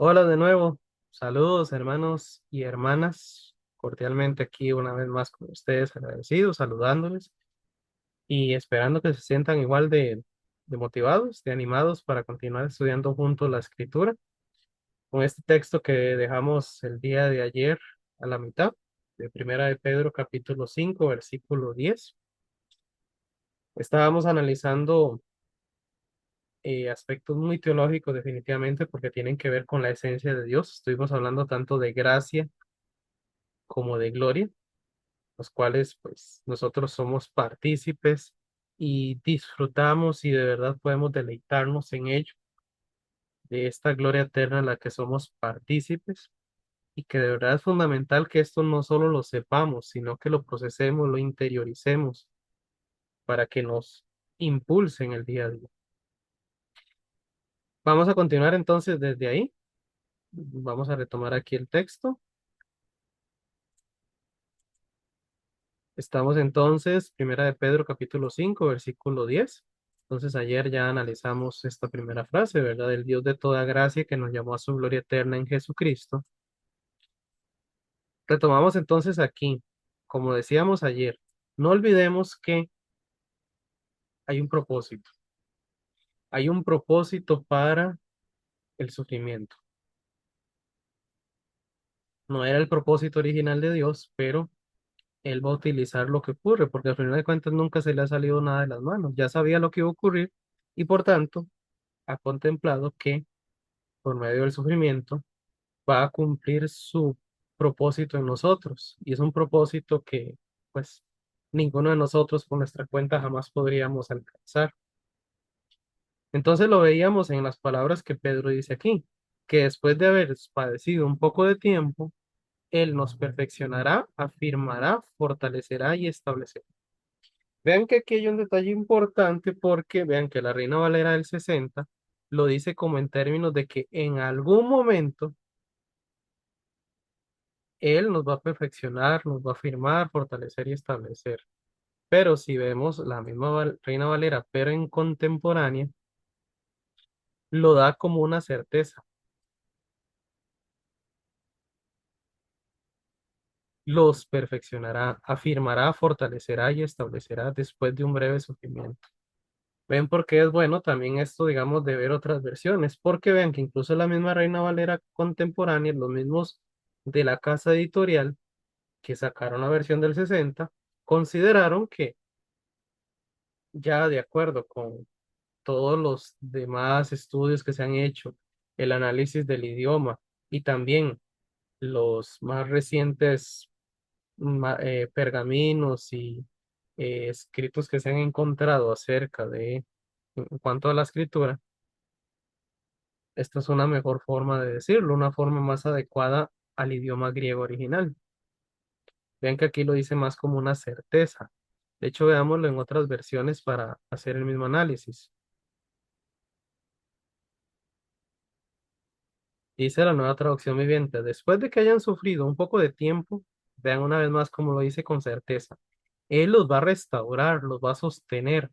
Hola de nuevo, saludos hermanos y hermanas, cordialmente aquí una vez más con ustedes, agradecidos, saludándoles y esperando que se sientan igual de motivados, de animados para continuar estudiando juntos la escritura con este texto que dejamos el día de ayer a la mitad, de Primera de Pedro capítulo 5 versículo 10. Estábamos analizando aspectos muy teológicos definitivamente porque tienen que ver con la esencia de Dios. Estuvimos hablando tanto de gracia como de gloria, los cuales pues nosotros somos partícipes y disfrutamos y de verdad podemos deleitarnos en ello, de esta gloria eterna en la que somos partícipes y que de verdad es fundamental que esto no solo lo sepamos, sino que lo procesemos, lo interioricemos para que nos impulse en el día a día. Vamos a continuar entonces desde ahí. Vamos a retomar aquí el texto. Estamos entonces, Primera de Pedro capítulo 5 versículo 10. Entonces ayer ya analizamos esta primera frase, ¿verdad? El Dios de toda gracia que nos llamó a su gloria eterna en Jesucristo. Retomamos entonces aquí, como decíamos ayer, no olvidemos que hay un propósito. Hay un propósito para el sufrimiento. No era el propósito original de Dios, pero Él va a utilizar lo que ocurre, porque al final de cuentas nunca se le ha salido nada de las manos. Ya sabía lo que iba a ocurrir y por tanto ha contemplado que por medio del sufrimiento va a cumplir su propósito en nosotros. Y es un propósito que, pues, ninguno de nosotros por nuestra cuenta jamás podríamos alcanzar. Entonces lo veíamos en las palabras que Pedro dice aquí, que después de haber padecido un poco de tiempo, Él nos perfeccionará, afirmará, fortalecerá y establecerá. Vean que aquí hay un detalle importante porque vean que la Reina Valera del 60 lo dice como en términos de que en algún momento Él nos va a perfeccionar, nos va a afirmar, fortalecer y establecer. Pero si vemos la misma Reina Valera, pero en contemporánea, lo da como una certeza. Los perfeccionará, afirmará, fortalecerá y establecerá después de un breve sufrimiento. Ven por qué es bueno también esto, digamos, de ver otras versiones, porque vean que incluso la misma Reina Valera contemporánea, los mismos de la casa editorial que sacaron la versión del 60, consideraron que ya de acuerdo con todos los demás estudios que se han hecho, el análisis del idioma y también los más recientes pergaminos y escritos que se han encontrado acerca de, en cuanto a la escritura, esta es una mejor forma de decirlo, una forma más adecuada al idioma griego original. Vean que aquí lo dice más como una certeza. De hecho, veámoslo en otras versiones para hacer el mismo análisis. Dice la nueva traducción viviente, después de que hayan sufrido un poco de tiempo, vean una vez más como lo dice con certeza. Él los va a restaurar, los va a sostener,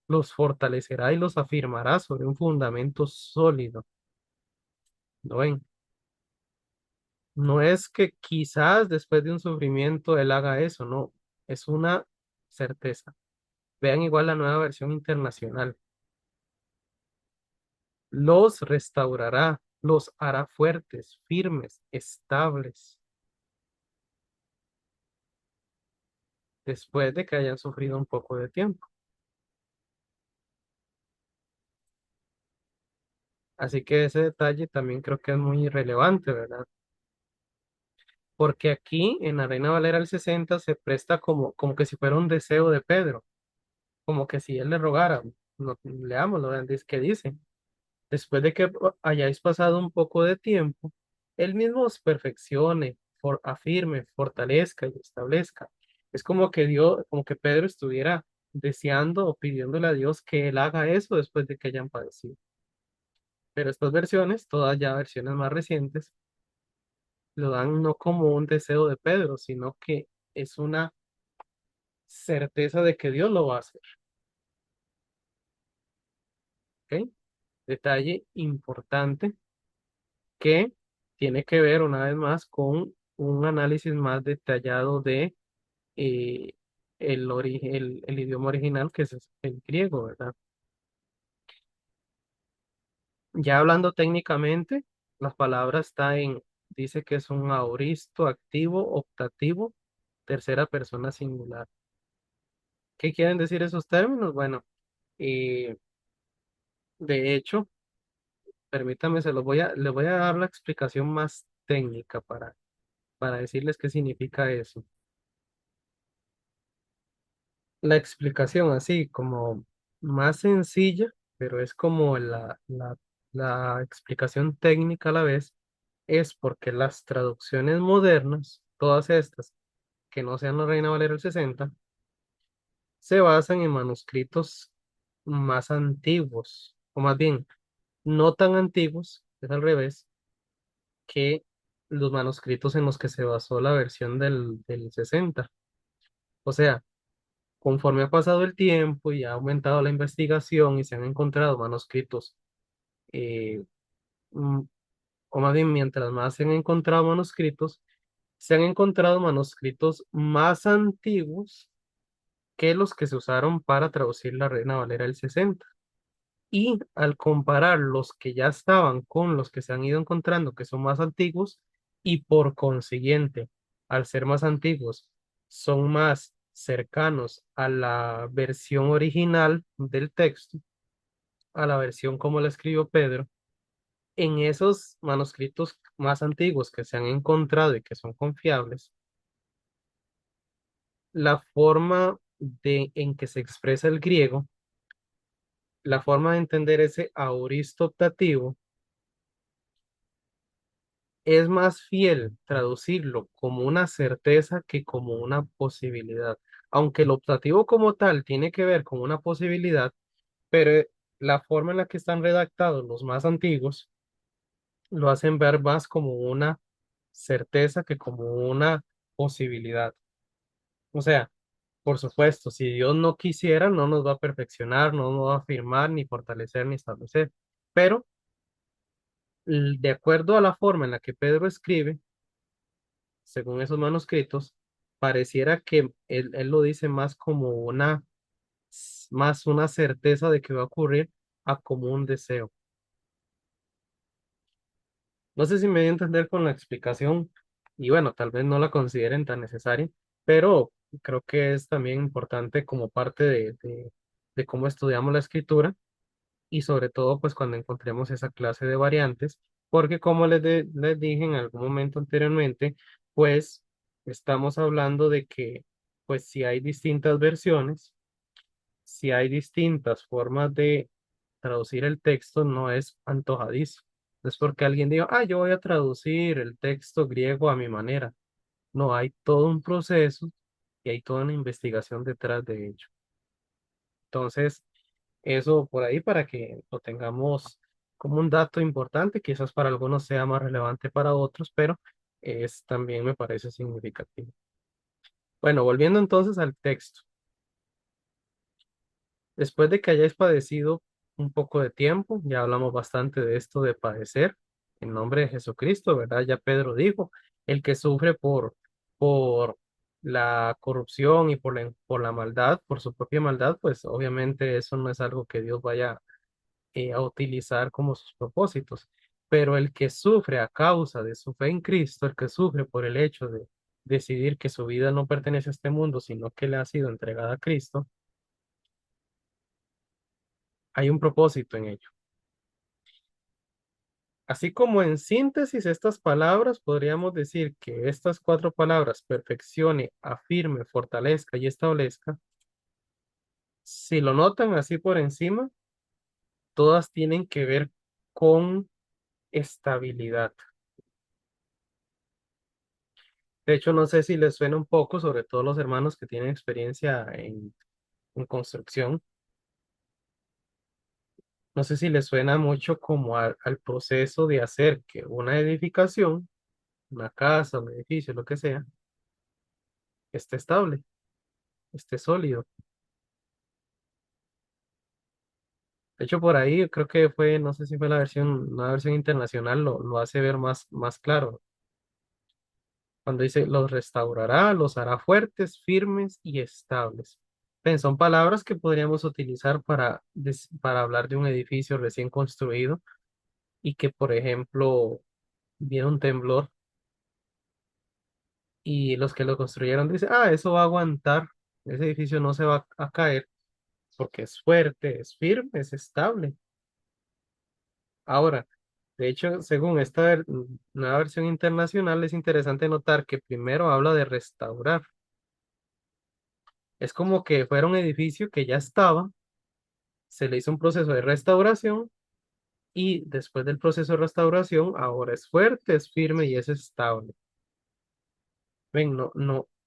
los fortalecerá y los afirmará sobre un fundamento sólido. ¿Lo ven? No es que quizás después de un sufrimiento él haga eso, no, es una certeza. Vean igual la nueva versión internacional. Los restaurará, los hará fuertes, firmes, estables, después de que hayan sufrido un poco de tiempo. Así que ese detalle también creo que es muy relevante, ¿verdad? Porque aquí en la Reina Valera del 60 se presta como que si fuera un deseo de Pedro, como que si él le rogara, no, leámoslo, vean, dice que dice. Después de que hayáis pasado un poco de tiempo, Él mismo os perfeccione, afirme, fortalezca y establezca. Es como que Dios, como que Pedro estuviera deseando o pidiéndole a Dios que Él haga eso después de que hayan padecido. Pero estas versiones, todas ya versiones más recientes, lo dan no como un deseo de Pedro, sino que es una certeza de que Dios lo va a hacer. ¿Ok? Detalle importante que tiene que ver una vez más con un análisis más detallado de eh, el idioma original, que es el griego, ¿verdad? Ya hablando técnicamente, la palabra dice que es un aoristo activo optativo, tercera persona singular. ¿Qué quieren decir esos términos? Bueno, eh, de hecho, permítame, les voy a dar la explicación más técnica para decirles qué significa eso. La explicación así como más sencilla, pero es como la explicación técnica a la vez, es porque las traducciones modernas, todas estas, que no sean la Reina Valera del 60, se basan en manuscritos más antiguos, o más bien, no tan antiguos, es al revés, que los manuscritos en los que se basó la versión del 60. O sea, conforme ha pasado el tiempo y ha aumentado la investigación y se han encontrado manuscritos, eh, mm, o más bien mientras más se han encontrado manuscritos, se han encontrado manuscritos más antiguos que los que se usaron para traducir la Reina Valera del 60. Y al comparar los que ya estaban con los que se han ido encontrando, que son más antiguos, y por consiguiente, al ser más antiguos, son más cercanos a la versión original del texto, a la versión como la escribió Pedro, en esos manuscritos más antiguos que se han encontrado y que son confiables, la forma en que se expresa el griego, la forma de entender ese aoristo optativo, es más fiel traducirlo como una certeza que como una posibilidad. Aunque el optativo como tal tiene que ver con una posibilidad, pero la forma en la que están redactados los más antiguos lo hacen ver más como una certeza que como una posibilidad. O sea, por supuesto, si Dios no quisiera, no nos va a perfeccionar, no nos va a afirmar, ni fortalecer, ni establecer. Pero de acuerdo a la forma en la que Pedro escribe, según esos manuscritos, pareciera que él lo dice más como más una certeza de que va a ocurrir a como un deseo. No sé si me voy a entender con la explicación y bueno, tal vez no la consideren tan necesaria, pero creo que es también importante como parte de cómo estudiamos la escritura y sobre todo pues cuando encontremos esa clase de variantes, porque como les dije en algún momento anteriormente, pues estamos hablando de que pues si hay distintas versiones, si hay distintas formas de traducir el texto, no es antojadizo. No es porque alguien diga, ah, yo voy a traducir el texto griego a mi manera. No, hay todo un proceso y hay toda una investigación detrás de ello. Entonces, eso por ahí para que lo tengamos como un dato importante, quizás para algunos sea más relevante para otros, pero es también me parece significativo. Bueno, volviendo entonces al texto. Después de que hayáis padecido un poco de tiempo, ya hablamos bastante de esto de padecer en nombre de Jesucristo, ¿verdad? Ya Pedro dijo, el que sufre por la corrupción y por la maldad, por su propia maldad, pues obviamente eso no es algo que Dios vaya a utilizar como sus propósitos. Pero el que sufre a causa de su fe en Cristo, el que sufre por el hecho de decidir que su vida no pertenece a este mundo, sino que le ha sido entregada a Cristo, hay un propósito en ello. Así como en síntesis estas palabras, podríamos decir que estas cuatro palabras, perfeccione, afirme, fortalezca y establezca, si lo notan así por encima, todas tienen que ver con estabilidad. De hecho, no sé si les suena un poco, sobre todo los hermanos que tienen experiencia en construcción, no sé si les suena mucho como al proceso de hacer que una edificación, una casa, un edificio, lo que sea, esté estable, esté sólido. De hecho, por ahí creo que fue, no sé si fue la versión, una versión internacional, lo hace ver más claro. Cuando dice, los restaurará, los hará fuertes, firmes y estables. Ven, son palabras que podríamos utilizar para hablar de un edificio recién construido y que, por ejemplo, viene un temblor y los que lo construyeron dicen, ah, eso va a aguantar, ese edificio no se va a caer porque es fuerte, es firme, es estable. Ahora, de hecho, según esta nueva versión internacional, es interesante notar que primero habla de restaurar. Es como que fuera un edificio que ya estaba, se le hizo un proceso de restauración y después del proceso de restauración, ahora es fuerte, es firme y es estable. Ven,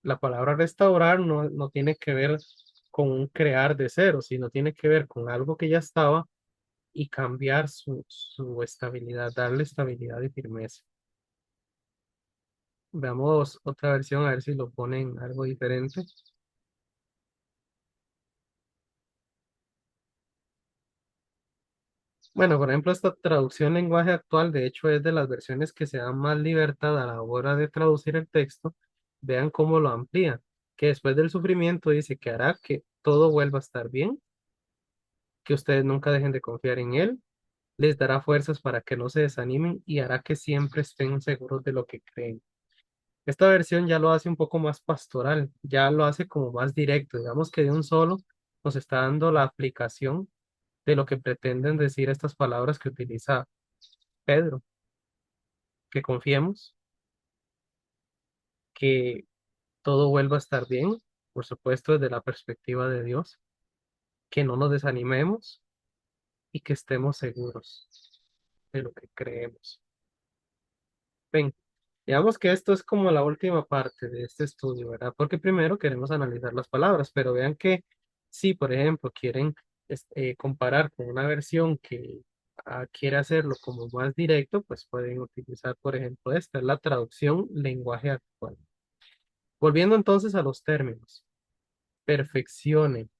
la palabra restaurar no tiene que ver con un crear de cero, sino tiene que ver con algo que ya estaba y cambiar su estabilidad, darle estabilidad y firmeza. Veamos otra versión, a ver si lo ponen algo diferente. Bueno, por ejemplo, esta traducción lenguaje actual, de hecho, es de las versiones que se dan más libertad a la hora de traducir el texto. Vean cómo lo amplía, que después del sufrimiento dice que hará que todo vuelva a estar bien, que ustedes nunca dejen de confiar en Él, les dará fuerzas para que no se desanimen y hará que siempre estén seguros de lo que creen. Esta versión ya lo hace un poco más pastoral, ya lo hace como más directo, digamos que de un solo nos está dando la aplicación de lo que pretenden decir estas palabras que utiliza Pedro, que confiemos, que todo vuelva a estar bien, por supuesto desde la perspectiva de Dios, que no nos desanimemos y que estemos seguros de lo que creemos. Ven, digamos que esto es como la última parte de este estudio, ¿verdad? Porque primero queremos analizar las palabras, pero vean que si, por ejemplo, quieren comparar con una versión que quiere hacerlo como más directo, pues pueden utilizar, por ejemplo, esta es la traducción lenguaje actual. Volviendo entonces a los términos, perfeccione,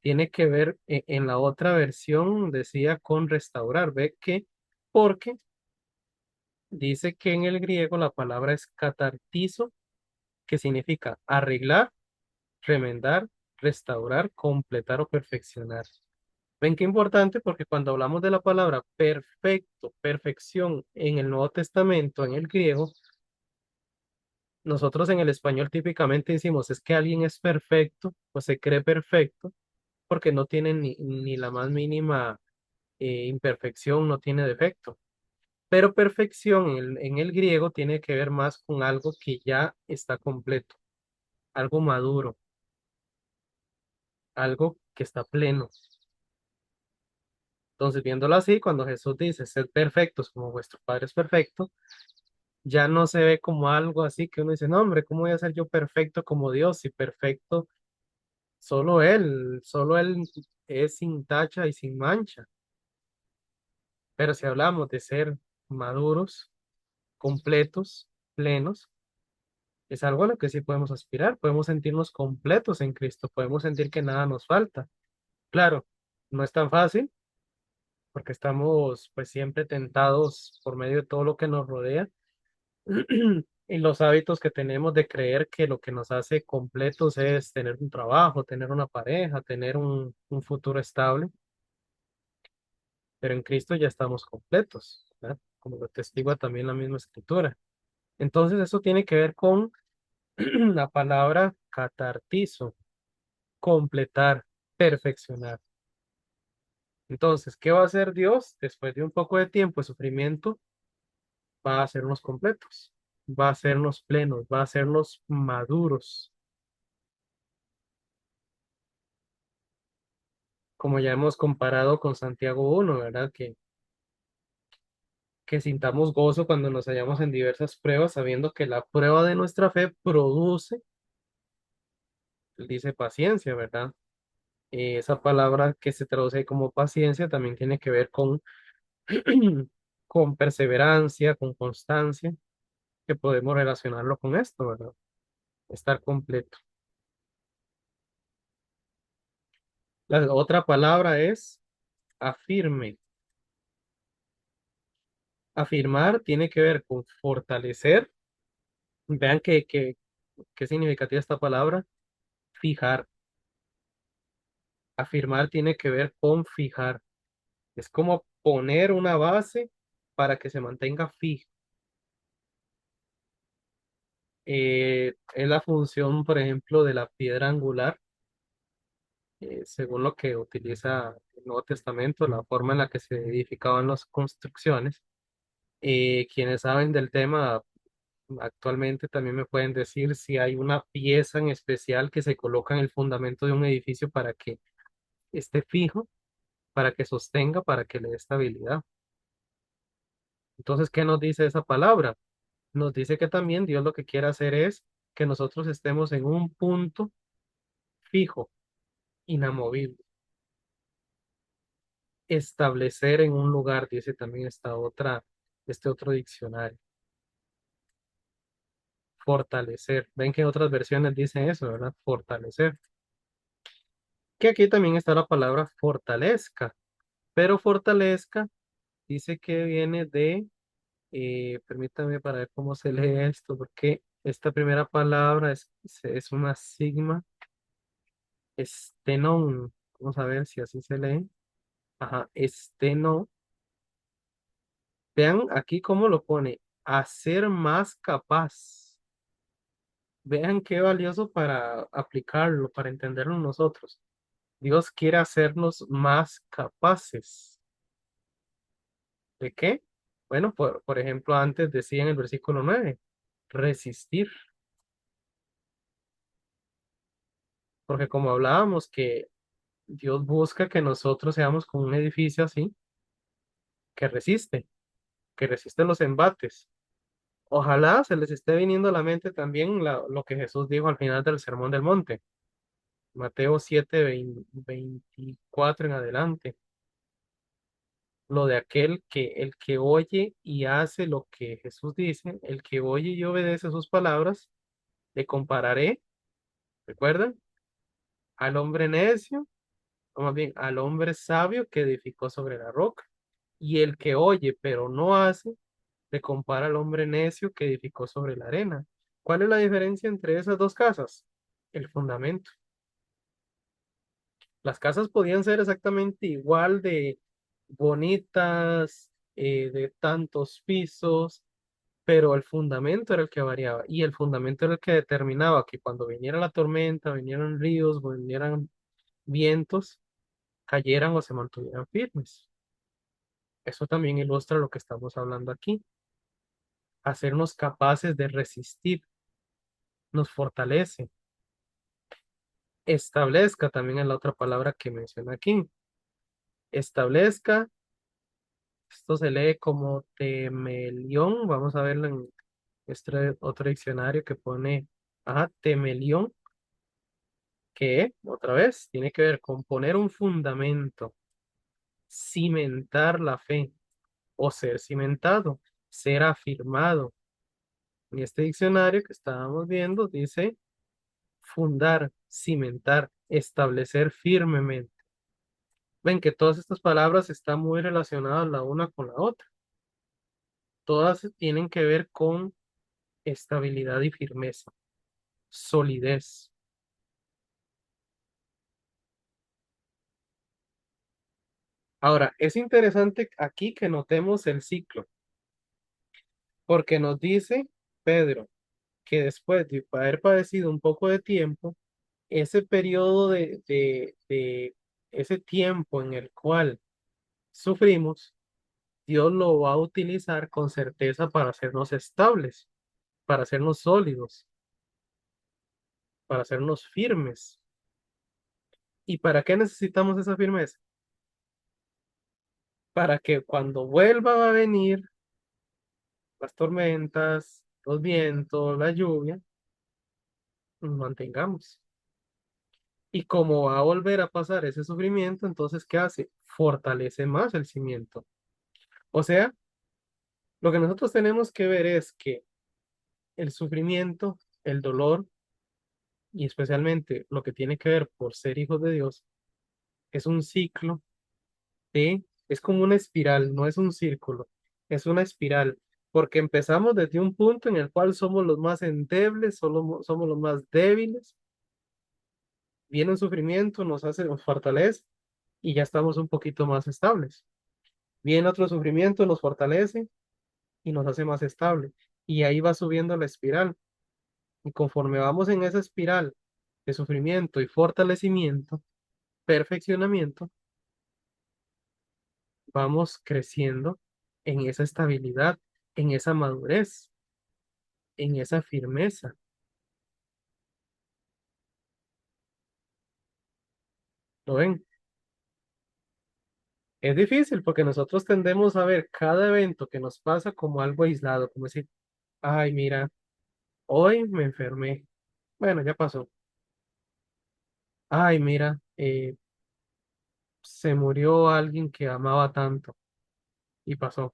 tiene que ver en la otra versión, decía con restaurar, ve que, porque dice que en el griego la palabra es catartizo, que significa arreglar, remendar, restaurar, completar o perfeccionar. Ven qué importante porque cuando hablamos de la palabra perfecto, perfección en el Nuevo Testamento, en el griego, nosotros en el español típicamente decimos es que alguien es perfecto o se cree perfecto porque no tiene ni la más mínima imperfección, no tiene defecto. Pero perfección en el griego tiene que ver más con algo que ya está completo, algo maduro, algo que está pleno. Entonces, viéndolo así, cuando Jesús dice, sed perfectos como vuestro Padre es perfecto, ya no se ve como algo así que uno dice, no, hombre, ¿cómo voy a ser yo perfecto como Dios? Y perfecto, solo Él es sin tacha y sin mancha. Pero si hablamos de ser maduros, completos, plenos, es algo a lo que sí podemos aspirar, podemos sentirnos completos en Cristo, podemos sentir que nada nos falta. Claro, no es tan fácil porque estamos pues siempre tentados por medio de todo lo que nos rodea y los hábitos que tenemos de creer que lo que nos hace completos es tener un trabajo, tener una pareja, tener un futuro estable, pero en Cristo ya estamos completos, ¿verdad? Como lo testigua también la misma escritura. Entonces eso tiene que ver con la palabra catartizo, completar, perfeccionar. Entonces, ¿qué va a hacer Dios después de un poco de tiempo de sufrimiento? Va a hacernos completos, va a hacernos plenos, va a hacernos maduros, como ya hemos comparado con Santiago 1, ¿verdad? Que sintamos gozo cuando nos hallamos en diversas pruebas, sabiendo que la prueba de nuestra fe produce, él dice paciencia, ¿verdad? Esa palabra que se traduce como paciencia también tiene que ver con, con perseverancia, con constancia, que podemos relacionarlo con esto, ¿verdad? Estar completo. La otra palabra es afirme. Afirmar tiene que ver con fortalecer. Vean qué significativa esta palabra. Fijar. Afirmar tiene que ver con fijar. Es como poner una base para que se mantenga fijo. Es la función, por ejemplo, de la piedra angular, según lo que utiliza el Nuevo Testamento, la forma en la que se edificaban las construcciones. Quienes saben del tema actualmente también me pueden decir si hay una pieza en especial que se coloca en el fundamento de un edificio para que esté fijo, para que sostenga, para que le dé estabilidad. Entonces, ¿qué nos dice esa palabra? Nos dice que también Dios lo que quiere hacer es que nosotros estemos en un punto fijo, inamovible. Establecer en un lugar, dice también este otro diccionario. Fortalecer. Ven que otras versiones dicen eso, ¿verdad? Fortalecer. Que aquí también está la palabra fortalezca, pero fortalezca dice que viene de, permítame para ver cómo se lee esto, porque esta primera palabra es una sigma, estenon. Vamos a ver si así se lee. Ajá, esteno. Vean aquí cómo lo pone, hacer más capaz. Vean qué valioso para aplicarlo, para entenderlo nosotros. Dios quiere hacernos más capaces. ¿De qué? Bueno, por ejemplo, antes decía en el versículo 9 resistir, porque como hablábamos que Dios busca que nosotros seamos como un edificio así, que resiste, que resiste los embates. Ojalá se les esté viniendo a la mente también lo que Jesús dijo al final del Sermón del Monte, Mateo 7, 24 en adelante, lo de aquel que el que oye y hace lo que Jesús dice, el que oye y obedece sus palabras, le compararé, ¿recuerdan? Al hombre necio, o más bien al hombre sabio que edificó sobre la roca. Y el que oye pero no hace, le compara al hombre necio que edificó sobre la arena. ¿Cuál es la diferencia entre esas dos casas? El fundamento. Las casas podían ser exactamente igual de bonitas, de tantos pisos, pero el fundamento era el que variaba y el fundamento era el que determinaba que cuando viniera la tormenta, vinieran ríos, vinieran vientos, cayeran o se mantuvieran firmes. Eso también ilustra lo que estamos hablando aquí, hacernos capaces de resistir, nos fortalece, establezca también es la otra palabra que menciona aquí. Establezca, esto se lee como temelión, vamos a verlo en este otro diccionario que pone, ajá, temelión, que otra vez tiene que ver con poner un fundamento, cimentar la fe o ser cimentado, ser afirmado. En este diccionario que estábamos viendo dice fundar, cimentar, establecer firmemente. Ven que todas estas palabras están muy relacionadas la una con la otra. Todas tienen que ver con estabilidad y firmeza, solidez. Ahora, es interesante aquí que notemos el ciclo, porque nos dice Pedro que después de haber padecido un poco de tiempo, ese periodo de ese tiempo en el cual sufrimos, Dios lo va a utilizar con certeza para hacernos estables, para hacernos sólidos, para hacernos firmes. ¿Y para qué necesitamos esa firmeza? Para que cuando vuelvan a venir las tormentas, los vientos, la lluvia, nos mantengamos. Y como va a volver a pasar ese sufrimiento, entonces, ¿qué hace? Fortalece más el cimiento. O sea, lo que nosotros tenemos que ver es que el sufrimiento, el dolor y especialmente lo que tiene que ver por ser hijos de Dios, es un ciclo ¿sí? Es como una espiral, no es un círculo, es una espiral, porque empezamos desde un punto en el cual somos los más endebles, somos los más débiles, viene un sufrimiento, nos fortalece y ya estamos un poquito más estables. Viene otro sufrimiento, nos fortalece y nos hace más estable. Y ahí va subiendo la espiral. Y conforme vamos en esa espiral de sufrimiento y fortalecimiento, perfeccionamiento, vamos creciendo en esa estabilidad, en esa madurez, en esa firmeza. ¿Lo ven? Es difícil porque nosotros tendemos a ver cada evento que nos pasa como algo aislado, como decir, ay, mira, hoy me enfermé. Bueno, ya pasó. Ay, mira, se murió alguien que amaba tanto y pasó.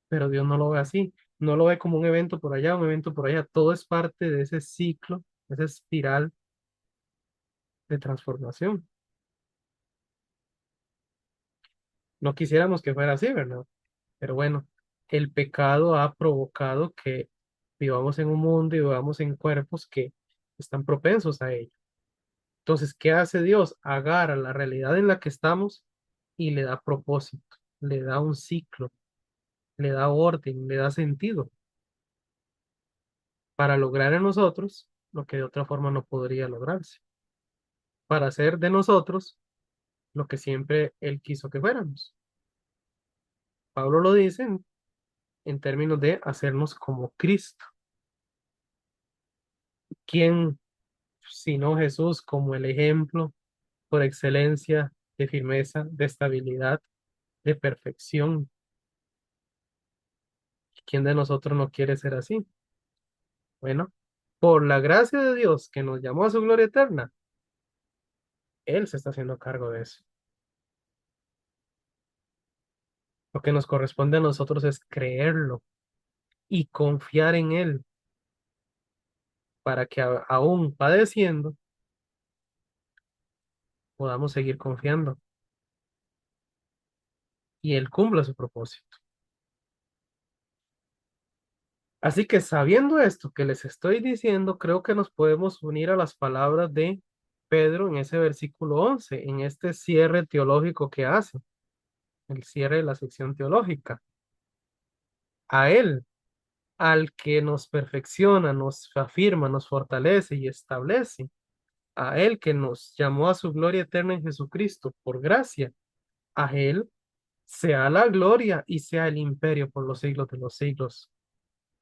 Pero Dios no lo ve así. No lo ve como un evento por allá, un evento por allá. Todo es parte de ese ciclo, esa espiral de transformación. No quisiéramos que fuera así, ¿verdad? Pero bueno, el pecado ha provocado que vivamos en un mundo y vivamos en cuerpos que están propensos a ello. Entonces, ¿qué hace Dios? Agarra la realidad en la que estamos y le da propósito, le da un ciclo, le da orden, le da sentido para lograr en nosotros lo que de otra forma no podría lograrse, para hacer de nosotros lo que siempre Él quiso que fuéramos. Pablo lo dice en términos de hacernos como Cristo. ¿Quién sino Jesús como el ejemplo por excelencia de firmeza, de estabilidad, de perfección? ¿Quién de nosotros no quiere ser así? Bueno, por la gracia de Dios que nos llamó a su gloria eterna, Él se está haciendo cargo de eso. Lo que nos corresponde a nosotros es creerlo y confiar en Él para que aún padeciendo podamos seguir confiando y Él cumpla su propósito. Así que sabiendo esto que les estoy diciendo, creo que nos podemos unir a las palabras de Pedro en ese versículo 11, en este cierre teológico que hace, el cierre de la sección teológica. A Él, al que nos perfecciona, nos afirma, nos fortalece y establece, a Él que nos llamó a su gloria eterna en Jesucristo por gracia, a Él sea la gloria y sea el imperio por los siglos de los siglos.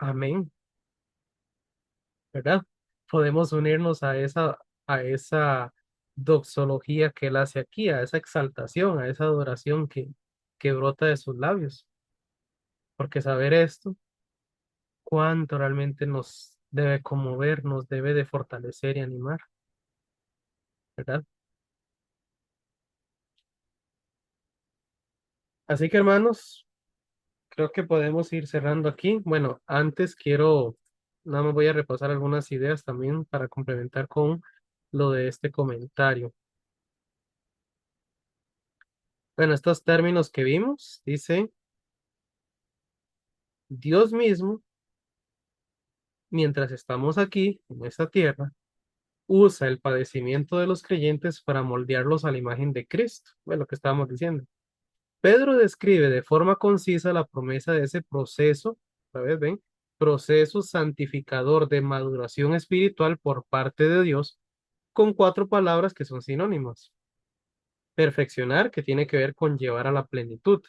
Amén. ¿Verdad? Podemos unirnos a esa doxología que él hace aquí, a esa exaltación, a esa adoración que brota de sus labios, porque saber esto, cuánto realmente nos debe conmover, nos debe de fortalecer y animar, ¿verdad? Así que hermanos, creo que podemos ir cerrando aquí. Bueno, antes quiero, nada más voy a repasar algunas ideas también para complementar con lo de este comentario. Bueno, estos términos que vimos, dice Dios mismo, mientras estamos aquí, en esta tierra, usa el padecimiento de los creyentes para moldearlos a la imagen de Cristo. Bueno, lo que estábamos diciendo. Pedro describe de forma concisa la promesa de ese proceso, ¿sabes? ¿Ven? Proceso santificador de maduración espiritual por parte de Dios, con cuatro palabras que son sinónimas. Perfeccionar, que tiene que ver con llevar a la plenitud.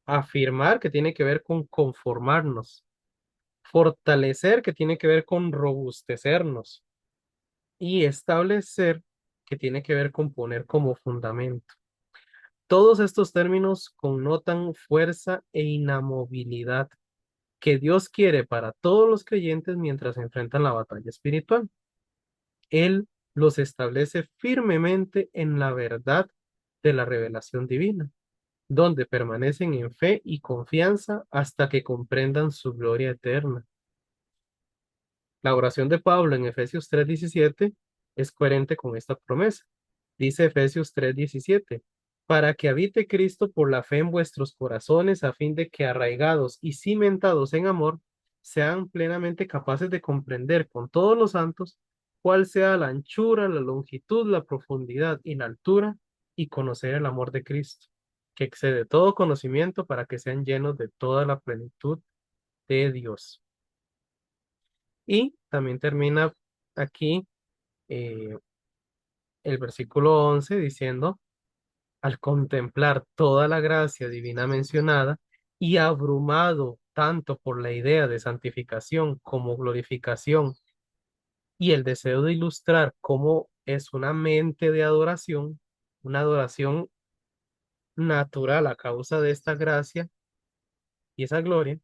Afirmar, que tiene que ver con conformarnos. Fortalecer, que tiene que ver con robustecernos, y establecer, que tiene que ver con poner como fundamento. Todos estos términos connotan fuerza e inamovilidad que Dios quiere para todos los creyentes mientras enfrentan la batalla espiritual. Él los establece firmemente en la verdad de la revelación divina, donde permanecen en fe y confianza hasta que comprendan su gloria eterna. La oración de Pablo en Efesios 3:17 es coherente con esta promesa. Dice Efesios 3:17, para que habite Cristo por la fe en vuestros corazones, a fin de que arraigados y cimentados en amor, sean plenamente capaces de comprender con todos los santos cuál sea la anchura, la longitud, la profundidad y la altura, y conocer el amor de Cristo, que excede todo conocimiento, para que sean llenos de toda la plenitud de Dios. Y también termina aquí eh, el versículo 11 diciendo, al contemplar toda la gracia divina mencionada y abrumado tanto por la idea de santificación como glorificación y el deseo de ilustrar cómo es una mente de adoración, una adoración natural a causa de esta gracia y esa gloria,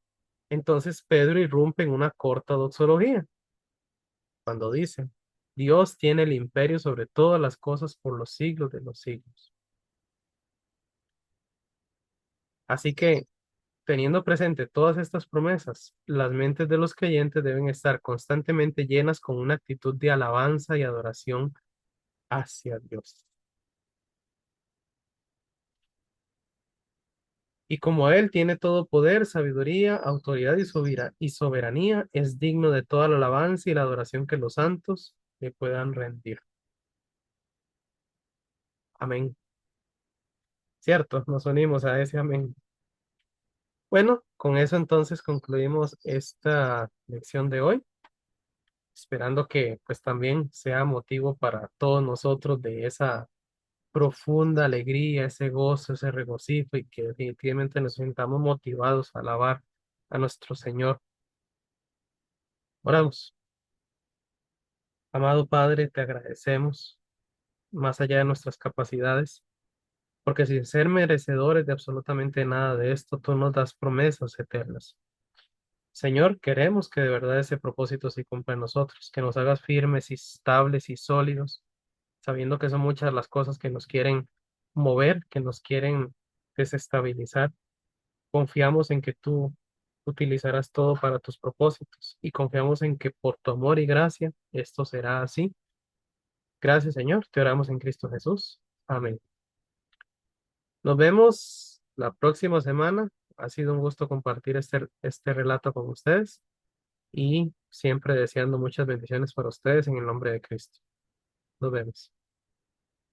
entonces Pedro irrumpe en una corta doxología cuando dice, Dios tiene el imperio sobre todas las cosas por los siglos de los siglos. Así que, teniendo presente todas estas promesas, las mentes de los creyentes deben estar constantemente llenas con una actitud de alabanza y adoración hacia Dios. Y como Él tiene todo poder, sabiduría, autoridad y soberanía, es digno de toda la alabanza y la adoración que los santos le puedan rendir. Amén. ¿Cierto? Nos unimos a ese amén. Bueno, con eso entonces concluimos esta lección de hoy, esperando que pues también sea motivo para todos nosotros de esa profunda alegría, ese gozo, ese regocijo y que definitivamente nos sintamos motivados a alabar a nuestro Señor. Oramos. Amado Padre, te agradecemos más allá de nuestras capacidades, porque sin ser merecedores de absolutamente nada de esto, tú nos das promesas eternas. Señor, queremos que de verdad ese propósito se cumpla en nosotros, que nos hagas firmes y estables y sólidos, sabiendo que son muchas las cosas que nos quieren mover, que nos quieren desestabilizar. Confiamos en que tú utilizarás todo para tus propósitos y confiamos en que por tu amor y gracia esto será así. Gracias, Señor. Te oramos en Cristo Jesús. Amén. Nos vemos la próxima semana. Ha sido un gusto compartir este relato con ustedes y siempre deseando muchas bendiciones para ustedes en el nombre de Cristo. Nos vemos.